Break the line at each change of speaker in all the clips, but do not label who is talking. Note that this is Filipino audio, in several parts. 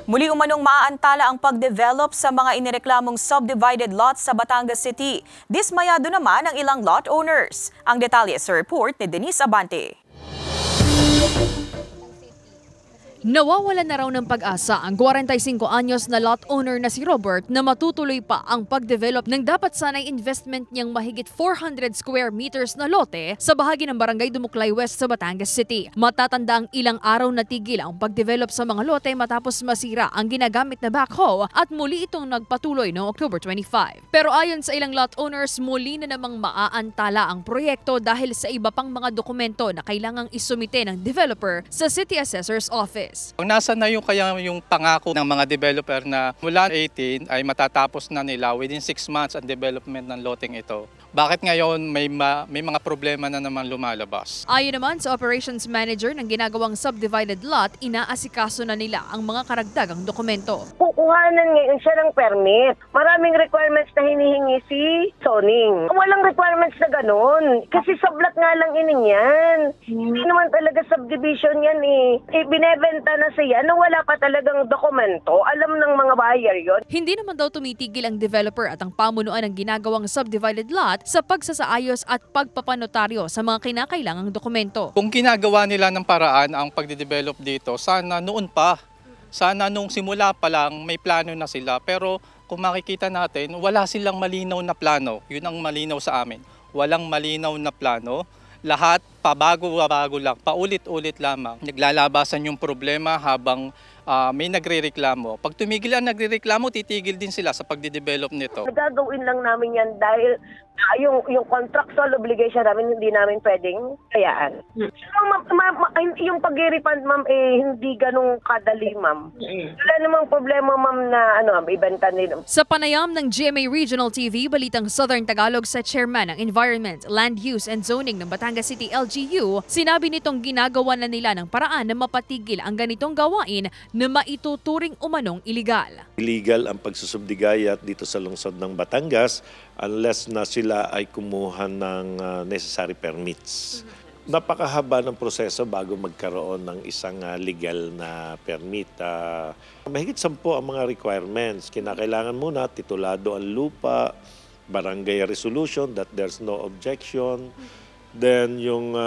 Muli umanong maaantala ang pagdevelop sa mga inireklamong subdivided lots sa Batangas City. Dismayado naman ang ilang lot owners. Ang detalye sa report ni Denise Abante.
Nawawalan na raw ng pag-asa ang 45 anyos na lot owner na si Robert na matutuloy pa ang pagdevelop ng dapat sanay investment niyang mahigit 400 square meters na lote sa bahagi ng Barangay Dumuklay West sa Batangas City. Matatanda ang ilang araw na tigil ang pagdevelop sa mga lote matapos masira ang ginagamit na backhoe at muli itong nagpatuloy noong October 25. Pero ayon sa ilang lot owners, muli na namang maaantala ang proyekto dahil sa iba pang mga dokumento na kailangang isumite ng developer sa City Assessor's Office.
Nasa na yung pangako ng mga developer na mula 18 ay matatapos na nila within 6 months ang development ng loteng ito. Bakit ngayon may mga problema na naman lumalabas?
Ayon naman sa operations manager ng ginagawang subdivided lot, inaasikaso na nila ang mga karagdagang dokumento.
Kukuhanan ngayon siya ng permit. Maraming requirements na hinihingi si zoning. Walang requirements na ganun. Kasi sublat nga lang ining yan. Hindi naman talaga subdivision yan eh. Binebenta na siya na wala pa talagang dokumento. Alam ng mga buyer yon.
Hindi naman daw tumitigil ang developer at ang pamunuan ng ginagawang subdivided lot sa pagsasaayos at pagpapanotaryo sa mga kinakailangang dokumento.
Kung ginagawa nila ng paraan ang pagde-develop dito, sana noon pa. Sana nung simula pa lang may plano na sila. Pero kung makikita natin, wala silang malinaw na plano. Yun ang malinaw sa amin. Walang malinaw na plano. Lahat pabago-bago lang, paulit-ulit lamang. Naglalabasan yung problema habang may nagrereklamo. Pag tumigil ang nagrereklamo, titigil din sila sa pagde-develop nito.
Gagawin lang namin yan dahil yung contractual obligation namin hindi namin pwedeng hayaan. So, yung pag-refund, ma'am, hindi ganun kadali, ma'am. Wala namang problema, ma'am, na ibenta nila.
Sa panayam ng GMA Regional TV, Balitang Southern Tagalog sa chairman ng Environment, Land Use and Zoning ng Batangas City LGU, sinabi nitong ginagawa na nila ng paraan na mapatigil ang ganitong gawain na maituturing umanong iligal.
Illegal ang pagsusubdigaya dito sa lungsod ng Batangas unless na sila ay kumuha ng necessary permits. Napakahaba ng proseso bago magkaroon ng isang legal na permit. Mahigit 10 ang mga requirements. Kinakailangan muna titulado ang lupa, barangay resolution that there's no objection, then yung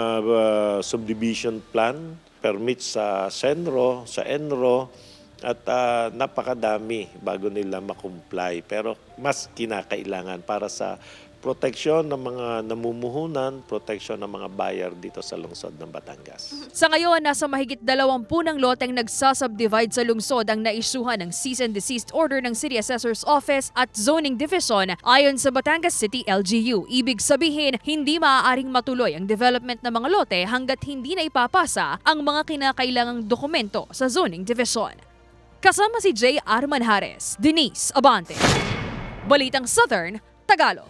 subdivision plan, permits sa SENRO, sa ENRO, at napakadami bago nila makomply. Pero mas kinakailangan para sa proteksyon ng mga namumuhunan, proteksyon ng mga buyer dito sa lungsod ng Batangas.
Sa ngayon, nasa mahigit 20 ng loteng nagsasubdivide sa lungsod ang naisuhan ng cease and desist order ng City Assessor's Office at Zoning Division ayon sa Batangas City LGU. Ibig sabihin, hindi maaaring matuloy ang development ng mga lote hanggat hindi na ipapasa ang mga kinakailangang dokumento sa Zoning Division. Kasama si J. R. Manjares, Denise Abante. Balitang Southern Tagalog.